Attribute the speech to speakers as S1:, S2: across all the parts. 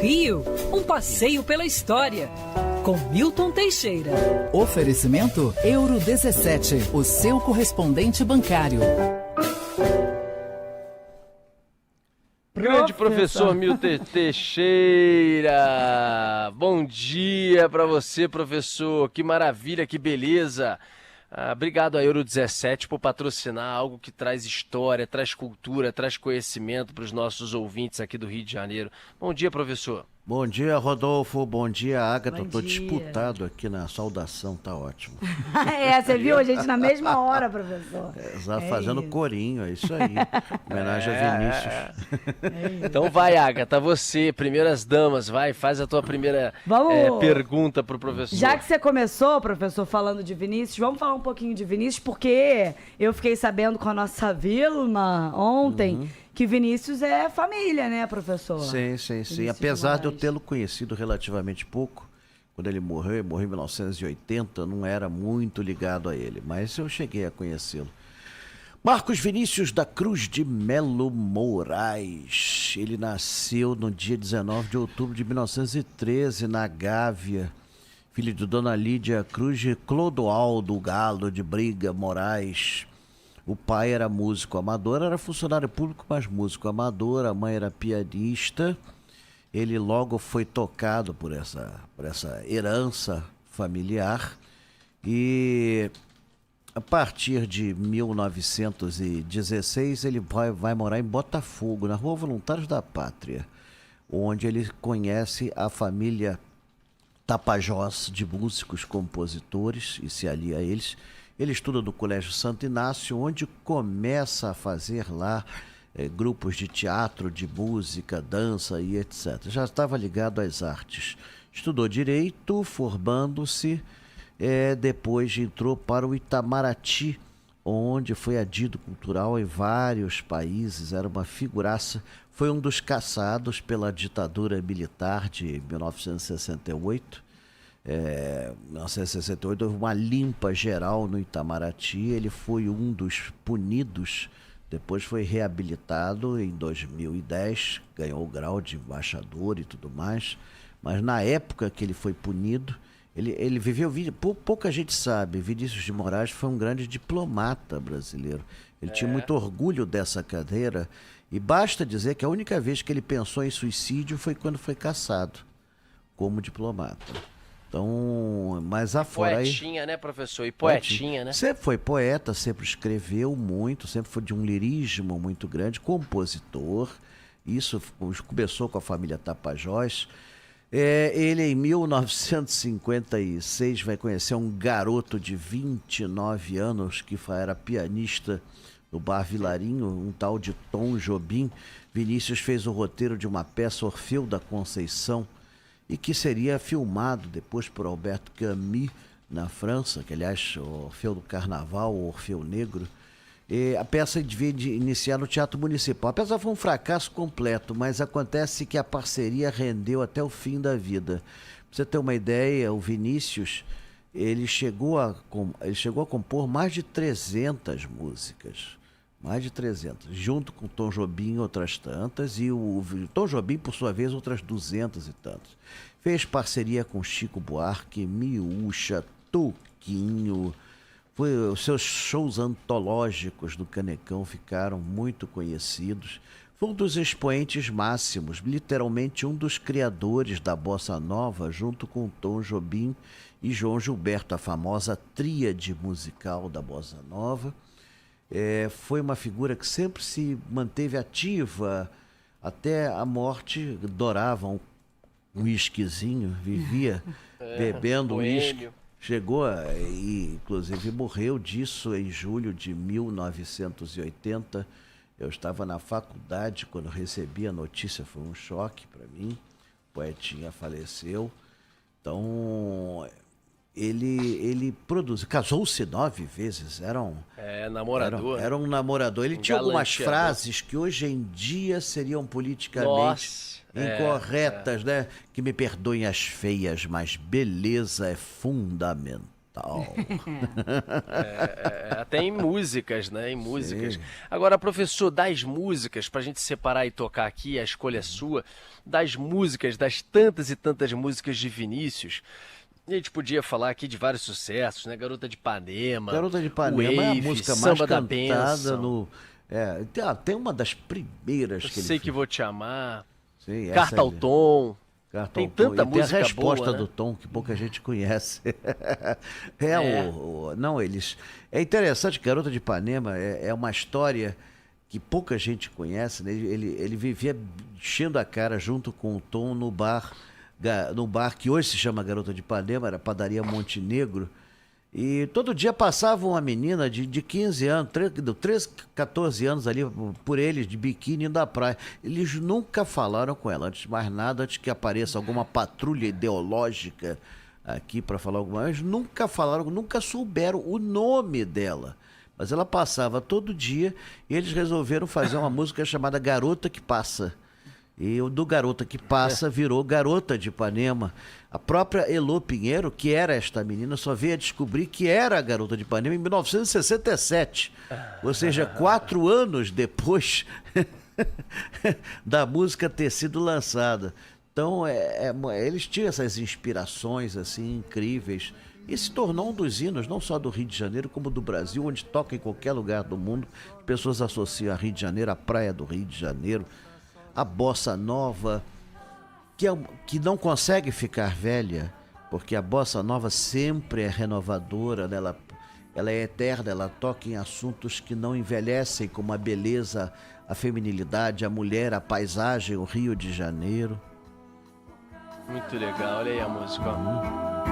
S1: Rio, um passeio pela história, com Milton Teixeira.
S2: Oferecimento Euro 17, o seu correspondente bancário.
S3: Grande professor Milton Teixeira, bom dia para você, professor, que maravilha, que beleza. Obrigado a Euro 17 por patrocinar algo que traz história, traz cultura, traz conhecimento para os nossos ouvintes aqui do Rio de Janeiro. Bom dia, professor.
S4: Bom dia, Rodolfo. Bom dia, Agatha. Tô
S5: dia.
S4: disputado aqui na saudação, tá ótimo.
S5: Você viu a gente na mesma hora, professor.
S4: Fazendo
S5: isso.
S4: Corinho, é isso aí. Homenagem a Vinícius.
S3: Então vai, Agatha, você, primeiras damas, vai, faz a tua primeira pergunta pro professor.
S5: Já que você começou, professor, falando de Vinícius, vamos falar um pouquinho de Vinícius, porque eu fiquei sabendo com a nossa Vilma ontem que Vinícius é família, né, professor?
S4: Sim.
S5: Vinícius
S4: Apesar de eu
S5: Moraes.
S4: tê-lo conhecido relativamente pouco, quando ele morreu em 1980, não era muito ligado a ele, mas eu cheguei a conhecê-lo. Marcos Vinícius da Cruz de Melo Moraes. Ele nasceu no dia 19 de outubro de 1913, na Gávea. Filho de Dona Lídia Cruz de Clodoaldo Galo de Briga Moraes. O pai era músico amador, era funcionário público, mas músico amador. A mãe era pianista. Ele logo foi tocado por essa herança familiar. E a partir de 1916, ele vai morar em Botafogo, na Rua Voluntários da Pátria, onde ele conhece a família Tapajós de músicos, compositores, e se alia a eles. Ele estuda no Colégio Santo Inácio, onde começa a fazer lá grupos de teatro, de música, dança e etc. Já estava ligado às artes. Estudou Direito, formando-se, depois entrou para o Itamaraty, onde foi adido cultural em vários países, era uma figuraça. Foi um dos caçados pela ditadura militar de 1968. Em 1968 houve uma limpa geral no Itamaraty, ele foi um dos punidos, depois foi reabilitado em 2010, ganhou o grau de embaixador e tudo mais, mas na época que ele foi punido, ele viveu, pouca gente sabe, Vinícius de Moraes foi um grande diplomata brasileiro, ele tinha muito orgulho dessa cadeira, e basta dizer que a única vez que ele pensou em suicídio foi quando foi caçado como diplomata. Então, mas afora aí...
S3: Poetinha, né, professor? E poetinha, né?
S4: Sempre foi poeta, sempre escreveu muito, sempre foi de um lirismo muito grande, compositor. Isso começou com a família Tapajós. Ele, em 1956, vai conhecer um garoto de 29 anos que era pianista no Bar Vilarinho, um tal de Tom Jobim. Vinícius fez o roteiro de uma peça, Orfeu da Conceição, e que seria filmado depois por Alberto Camus na França, que aliás o Orfeu do Carnaval, o Orfeu Negro. A peça devia iniciar no Teatro Municipal. A peça foi um fracasso completo, mas acontece que a parceria rendeu até o fim da vida. Pra você ter uma ideia, o Vinícius ele chegou a compor mais de 300 músicas. Mais de 300, junto com Tom Jobim outras tantas, e o Tom Jobim, por sua vez, outras 200 e tantas. Fez parceria com Chico Buarque, Miúcha, Toquinho. Os seus shows antológicos do Canecão ficaram muito conhecidos. Foi um dos expoentes máximos, literalmente um dos criadores da Bossa Nova, junto com Tom Jobim e João Gilberto, a famosa tríade musical da Bossa Nova. Foi uma figura que sempre se manteve ativa até a morte, adorava um whiskyzinho, vivia bebendo whisky. Chegou e inclusive morreu disso em julho de 1980. Eu estava na faculdade quando recebi a notícia, foi um choque para mim. O poetinha faleceu. Então... Ele produziu, casou-se 9 vezes,
S3: namorador.
S4: Era um namorador. Ele tinha algumas frases que hoje em dia seriam politicamente incorretas, né? Que me perdoem as feias, mas beleza é fundamental. Tal.
S3: Até em músicas, né? Em músicas.
S4: Sim.
S3: Agora, professor, das músicas, pra gente separar e tocar aqui, a escolha é sua, das músicas, das tantas e tantas músicas de Vinícius, a gente podia falar aqui de vários sucessos, né? Garota de Ipanema,
S4: Garota de Ipanema é a
S3: Wave,
S4: música mais
S3: Samba da
S4: cantada
S3: Bênção,
S4: no... tem uma das primeiras
S3: Eu
S4: que ele
S3: Sei Que
S4: fez.
S3: Vou Te Amar,
S4: Sim, essa
S3: Carta ao
S4: ali.
S3: Tom.
S4: Carta
S3: Tem
S4: ao Tom.
S3: tanta
S4: E tem a
S3: música
S4: resposta
S3: boa, né?
S4: do Tom, que pouca gente conhece.
S3: É.
S4: Não, eles... É interessante, Garota de Ipanema é uma história que pouca gente conhece, né? Ele vivia enchendo a cara junto com o Tom no bar que hoje se chama Garota de Ipanema, era Padaria Montenegro. E todo dia passava uma menina de 15 anos, 13, 14 anos ali, por eles, de biquíni da praia. Eles nunca falaram com ela, antes de mais nada, antes que apareça alguma patrulha ideológica aqui para falar alguma coisa. Nunca falaram, nunca souberam o nome dela. Mas ela passava todo dia e eles resolveram fazer uma música chamada Garota que Passa. E o do Garota que Passa virou Garota de Ipanema. A própria Elô Pinheiro, que era esta menina, só veio a descobrir que era a Garota de Ipanema em 1967. Ou seja, 4 anos depois da música ter sido lançada. Então, eles tinham essas inspirações assim incríveis. E se tornou um dos hinos, não só do Rio de Janeiro, como do Brasil, onde toca em qualquer lugar do mundo. As pessoas associam a Rio de Janeiro, a praia do Rio de Janeiro, a bossa nova, que não consegue ficar velha, porque a bossa nova sempre é renovadora, né? Ela é eterna, ela toca em assuntos que não envelhecem, como a beleza, a feminilidade, a mulher, a paisagem, o Rio de Janeiro.
S3: Muito legal, olha aí a música, ó.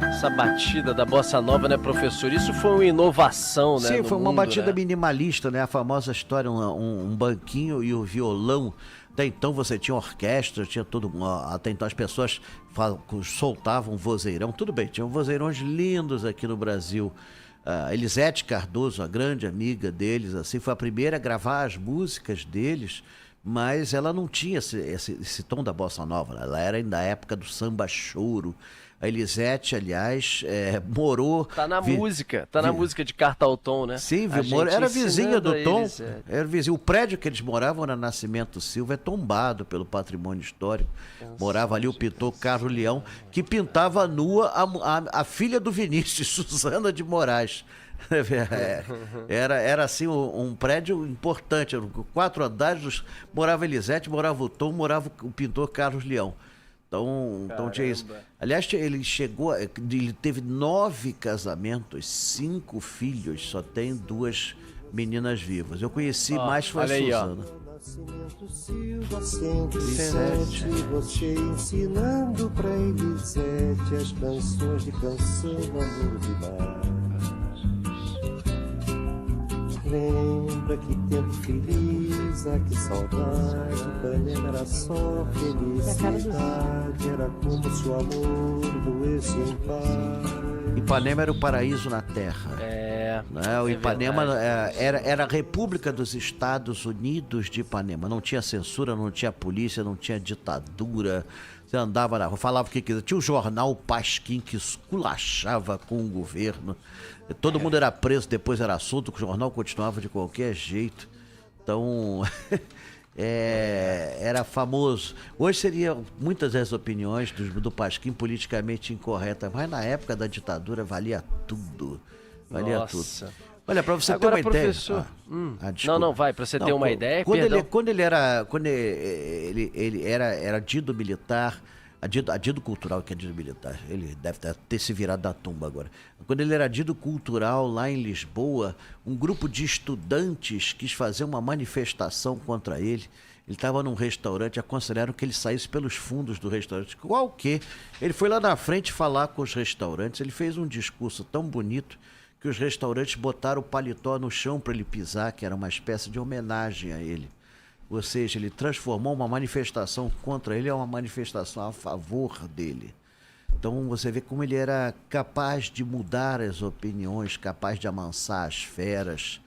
S3: Essa batida da bossa nova, né, professor? Isso foi uma inovação, né?
S4: Sim, foi uma
S3: mundo,
S4: batida
S3: né?
S4: minimalista, né? A famosa história, um banquinho e o violão. Até então você tinha orquestra, tinha tudo. Até então as pessoas soltavam vozeirão. Tudo bem, tinham vozeirões lindos aqui no Brasil. Elisete Cardoso, a grande amiga deles, assim, foi a primeira a gravar as músicas deles, mas ela não tinha esse tom da bossa nova, né? Ela era ainda da época do samba choro. A Elisete, aliás, morou...
S3: Na música de Carta ao Tom, né?
S4: Sim, era vizinha do Tom. Era vizinho. O prédio que eles moravam na Nascimento Silva é tombado pelo patrimônio histórico. Morava ali o pintor Carlos Leão, que pintava nua a filha do Vinícius, Suzana de Moraes. Era assim um prédio importante. 4 andares, morava a Elisete, morava o Tom, morava o pintor Carlos Leão. Então tinha isso. Aliás, ele teve 9 casamentos, 5 filhos, só tem 2 meninas vivas. Eu conheci mais foi a Suzana.
S6: Nascimento Silva 107, você ensinando pra Elisete as canções de canção, amor demais. Lembra que tempo feliz, que saudade, Ipanema era só felicidade, era como se o amor doesse em paz.
S4: Ipanema era o paraíso na terra. O Ipanema era a República dos Estados Unidos de Ipanema. Não tinha censura, não tinha polícia, não tinha ditadura. Você andava na rua, falava o que quiser. Tinha o jornal Pasquim que esculachava com o governo. Todo mundo era preso, depois era assunto, que o jornal continuava de qualquer jeito. Então, era famoso. Hoje seriam muitas das opiniões do Pasquim politicamente incorretas, mas na época da ditadura valia tudo. Valia tudo. Olha, para você
S3: Agora,
S4: ter uma
S3: professor,
S4: ideia...
S3: Não, vai, para você ter uma ideia,
S4: quando ele era adido militar, adido cultural, que é adido militar, ele deve ter se virado da tumba agora. Quando ele era adido cultural lá em Lisboa, um grupo de estudantes quis fazer uma manifestação contra ele. Ele estava num restaurante, aconselharam que ele saísse pelos fundos do restaurante. Qual que? Ele foi lá na frente falar com os restaurantes, ele fez um discurso tão bonito que os restaurantes botaram o paletó no chão para ele pisar, que era uma espécie de homenagem a ele. Ou seja, ele transformou uma manifestação contra ele em uma manifestação a favor dele. Então você vê como ele era capaz de mudar as opiniões, capaz de amansar as feras.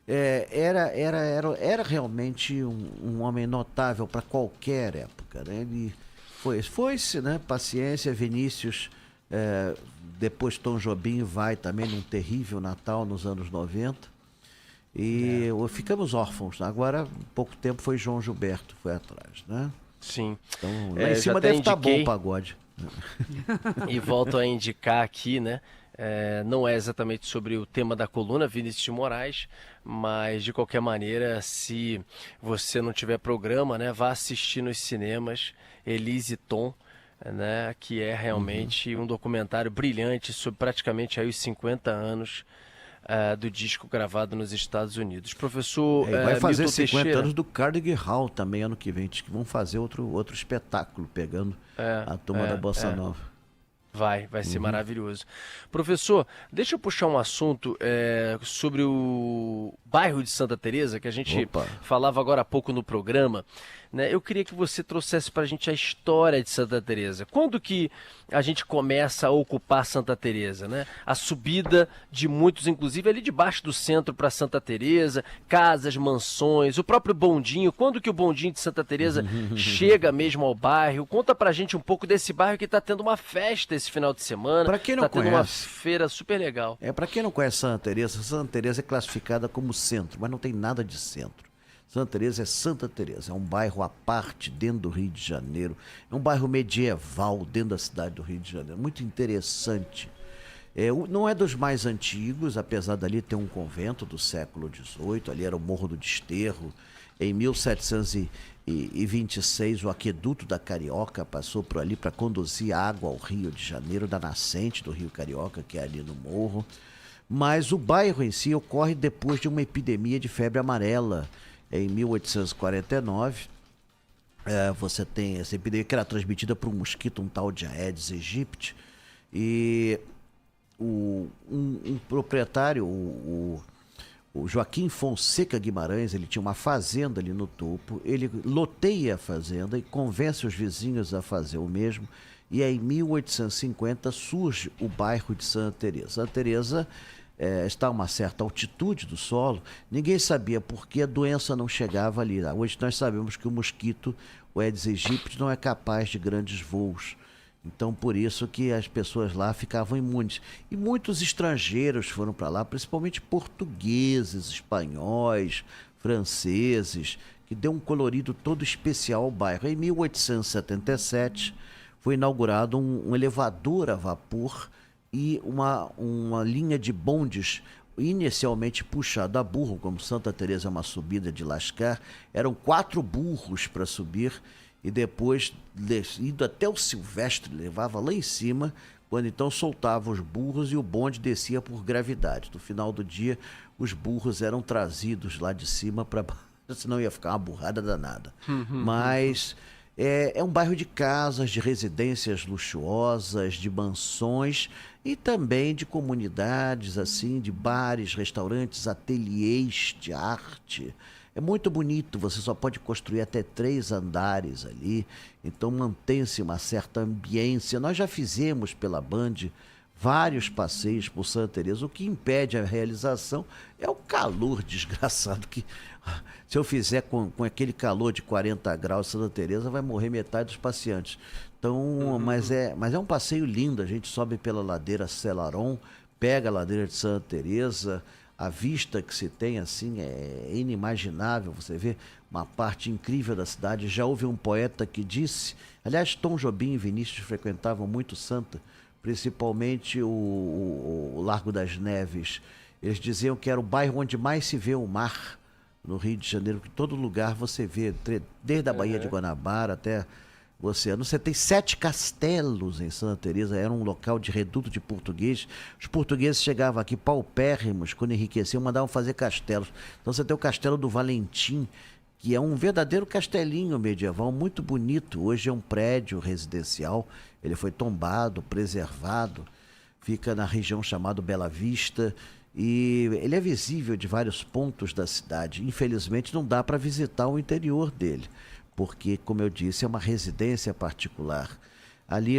S4: Era realmente um homem notável para qualquer época, né? Ele foi-se, né? Paciência, Vinícius, depois Tom Jobim vai também num terrível Natal nos anos 90. E ficamos órfãos. Agora, pouco tempo foi João Gilberto, foi atrás, né?
S3: Sim.
S4: Então, lá em cima deve estar bom o pagode.
S3: E volto a indicar aqui, né? Não é exatamente sobre o tema da coluna, Vinícius de Moraes, mas de qualquer maneira, se você não tiver programa, né, vá assistir nos cinemas Elise e Tom, né, que é realmente um documentário brilhante sobre praticamente aí os 50 anos do disco gravado nos Estados Unidos. Professor
S4: vai fazer
S3: Milton
S4: 50
S3: Teixeira.
S4: anos do Carnegie Hall também ano que vem. Diz que vão fazer outro espetáculo pegando a turma da Bossa Nova.
S3: Vai ser maravilhoso. Professor, deixa eu puxar um assunto sobre o bairro de Santa Teresa, que a gente falava agora há pouco no programa. Né? Eu queria que você trouxesse para a gente a história de Santa Teresa. Quando que a gente começa a ocupar Santa Teresa, né? A subida de muitos, inclusive ali debaixo do centro para Santa Teresa, casas, mansões, o próprio bondinho. Quando que o bondinho de Santa Teresa chega mesmo ao bairro? Conta pra gente um pouco desse bairro que está tendo uma festa esse final de semana.
S4: Para quem não conhece,
S3: tendo uma feira super legal.
S4: Para quem não conhece Santa Teresa é classificada como centro, mas não tem nada de centro. Santa Teresa é Santa Teresa, é um bairro à parte dentro do Rio de Janeiro, é um bairro medieval dentro da cidade do Rio de Janeiro, muito interessante. Não é dos mais antigos, apesar dali ter um convento do século XVIII, ali era o Morro do Desterro. Em 1726, o aqueduto da Carioca passou por ali para conduzir água ao Rio de Janeiro, da nascente do Rio Carioca, que é ali no morro. Mas o bairro em si ocorre depois de uma epidemia de febre amarela. Em 1849, você tem essa epidemia que era transmitida por um mosquito, um tal de Aedes aegypti. E um proprietário, o Joaquim Fonseca Guimarães, ele tinha uma fazenda ali no topo, ele loteia a fazenda e convence os vizinhos a fazer o mesmo, e aí, em 1850 surge o bairro de Santa Teresa. Santa Teresa está a uma certa altitude do solo, ninguém sabia por que a doença não chegava ali. Hoje nós sabemos que o mosquito, o Aedes aegypti, não é capaz de grandes voos. Então, por isso que as pessoas lá ficavam imunes. E muitos estrangeiros foram para lá, principalmente portugueses, espanhóis, franceses, que deu um colorido todo especial ao bairro. Em 1877, foi inaugurado um elevador a vapor e uma linha de bondes inicialmente puxada a burro, como Santa Teresa é uma subida de lascar. Eram 4 burros para subir, e depois, indo até o Silvestre, levava lá em cima, quando então soltava os burros e o bonde descia por gravidade. No final do dia, os burros eram trazidos lá de cima para baixo, senão ia ficar uma burrada danada. Mas é um bairro de casas, de residências luxuosas, de mansões e também de comunidades, assim, de bares, restaurantes, ateliês de arte. É muito bonito, você só pode construir até 3 andares ali, então mantém-se uma certa ambiência. Nós já fizemos pela Band vários passeios por Santa Teresa. O que impede a realização é o calor desgraçado que, se eu fizer com aquele calor de 40 graus, Santa Teresa vai morrer metade dos passeantes. Então, mas é um passeio lindo. A gente sobe pela ladeira Celaron, pega a ladeira de Santa Teresa. A vista que se tem, assim, é inimaginável. Você vê uma parte incrível da cidade. Já houve um poeta que disse... Aliás, Tom Jobim e Vinícius frequentavam muito Santa, principalmente o Largo das Neves. Eles diziam que era o bairro onde mais se vê o mar no Rio de Janeiro, que todo lugar você vê, desde a Baía de Guanabara até o oceano. Você tem 7 castelos em Santa Teresa, era um local de reduto de português. Os portugueses chegavam aqui paupérrimos, quando enriqueciam, mandavam fazer castelos. Então você tem o Castelo do Valentim, que é um verdadeiro castelinho medieval, muito bonito. Hoje é um prédio residencial, ele foi tombado, preservado, fica na região chamada Bela Vista, e ele é visível de vários pontos da cidade. Infelizmente não dá para visitar o interior dele, porque, como eu disse, é uma residência particular. Ali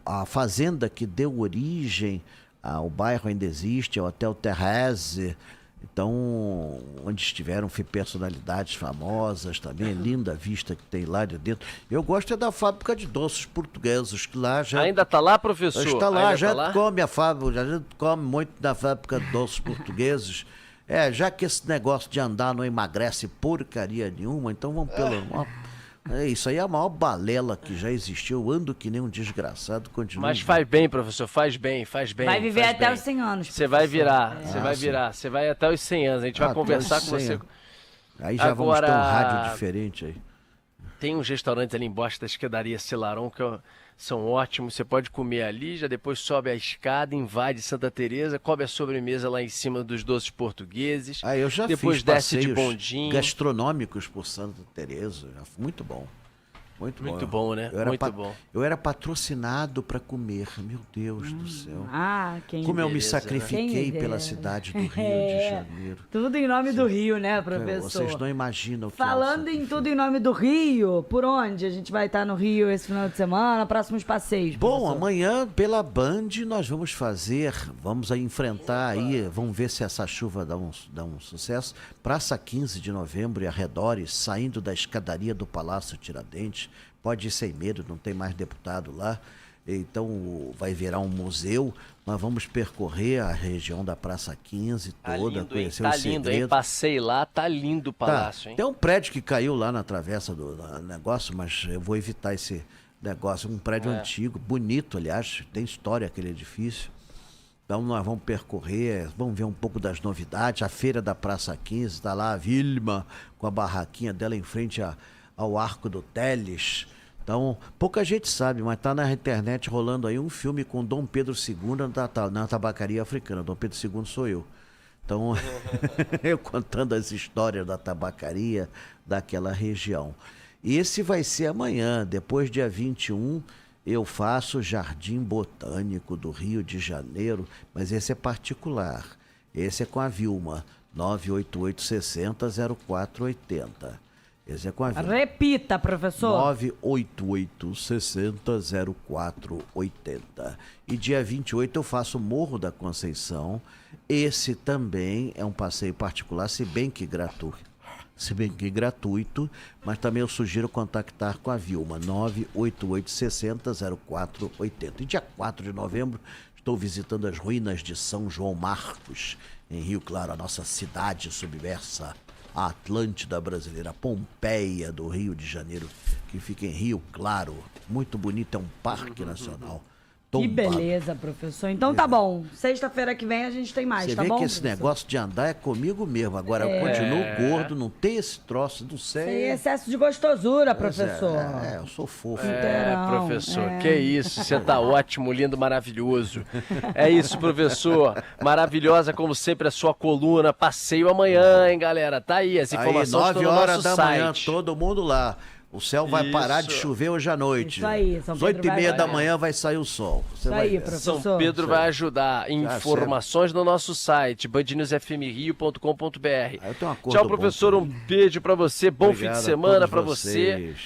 S4: a fazenda que deu origem ao bairro ainda existe, é o Hotel Terrace, Então, onde estiveram personalidades famosas também, linda a vista que tem lá de dentro. Eu gosto é da fábrica de doces portugueses, que lá já...
S3: Ainda tá lá, professor?
S4: Está lá,
S3: Ainda
S4: já
S3: tá lá?
S4: come a fábrica, já come muito da fábrica de doces portugueses. Já que esse negócio de andar não emagrece porcaria nenhuma, então vamos pelo... Isso aí é a maior balela que já existiu. Eu ando que nem um desgraçado, continua.
S3: Mas faz bem, professor, faz bem.
S5: Vai viver
S3: faz
S5: até
S3: bem.
S5: os 100 anos.
S3: Você vai virar,
S5: professor.
S3: você vai virar. Você vai até os 100 anos. A gente vai conversar com você.
S4: Aí já vamos ter um rádio diferente aí.
S3: Tem uns restaurantes ali embaixo da escadaria Celarón que são ótimos. Você pode comer ali, já depois sobe a escada, invade Santa Teresa, come a sobremesa lá em cima dos doces portugueses.
S4: Eu já
S3: depois
S4: fiz
S3: desce de
S4: passeios
S3: bondinho.
S4: gastronômicos por Santa Teresa. Muito bom.
S3: Muito bom, né? Muito bom.
S4: Eu era patrocinado para comer, meu Deus do céu. Como eu me
S3: beleza,
S4: sacrifiquei
S5: né?
S4: pela cidade do Rio de Janeiro.
S5: Tudo em nome do Rio, né, professor?
S4: Vocês não imaginam o que
S5: Falando em tudo em nome do Rio, por onde a gente vai estar no Rio esse final de semana, próximos passeios?
S4: Bom,
S5: professor?
S4: amanhã pela Band nós vamos aí enfrentar aí, vamos ver se essa chuva dá um sucesso. Praça 15 de novembro e arredores, saindo da escadaria do Palácio Tiradentes, pode ir sem medo, não tem mais deputado lá, então vai virar um museu. Nós vamos percorrer a região da Praça 15 toda, conhecer os segredos.
S3: Tá lindo, hein? Passei lá, tá lindo o palácio, hein?
S4: Tem um prédio que caiu lá na travessa do negócio, mas eu vou evitar esse negócio. Um prédio antigo, bonito, aliás, tem história aquele edifício. Então nós vamos percorrer, vamos ver um pouco das novidades. A feira da Praça 15, está lá a Vilma com a barraquinha dela em frente ao Arco do Teles. Então, pouca gente sabe, mas tá na internet rolando aí um filme com Dom Pedro II na tabacaria africana. Dom Pedro II sou eu. Então, eu contando as histórias da tabacaria daquela região. E esse vai ser amanhã, depois dia 21, eu faço o Jardim Botânico do Rio de Janeiro, mas esse é particular. Esse é com a Vilma, 988-60-0480. Esse é com a Vilma.
S5: Repita, professor.
S4: 988-60-0480. E dia 28 eu faço o Morro da Conceição. Esse também é um passeio particular, se bem que gratuito, mas também eu sugiro contactar com a Vilma, 988-60-0480. E dia 4 de novembro estou visitando as ruínas de São João Marcos, em Rio Claro, a nossa cidade submersa, a Atlântida brasileira, Pompeia do Rio de Janeiro, que fica em Rio Claro. Muito bonito, é um parque nacional.
S5: Que beleza, professor. Então tá bom. Sexta-feira que vem a gente tem mais, tá bom?
S4: Você vê que esse
S5: professor?
S4: negócio de andar é comigo mesmo. Agora eu continuo gordo, não tem esse troço, não sei.
S5: Tem excesso de gostosura, professor.
S4: Eu sou fofo.
S3: Professor, que isso, você tá ótimo, lindo, maravilhoso. É isso, professor, maravilhosa como sempre a sua coluna, passeio amanhã, hein, galera, tá aí, as informações estão no
S4: 9 horas
S3: nosso
S4: da
S3: site.
S4: manhã, todo mundo lá. O céu vai parar de chover hoje à noite.
S5: Isso aí, São
S4: Às
S5: Pedro
S4: 8h30 da
S5: vai-
S4: manhã vai sair o sol. Você
S5: Isso
S4: vai
S5: aí,
S4: ver.
S5: professor.
S3: São Pedro
S4: Isso
S3: vai
S4: aí.
S3: ajudar. Informações no nosso site, bandnewsfmrio.com.br.
S4: Eu tenho um acordo
S3: Tchau,
S4: bom
S3: professor,
S4: também.
S3: um beijo pra você, bom fim
S4: Obrigado
S3: de
S4: a
S3: semana
S4: todos
S3: pra você.
S4: vocês.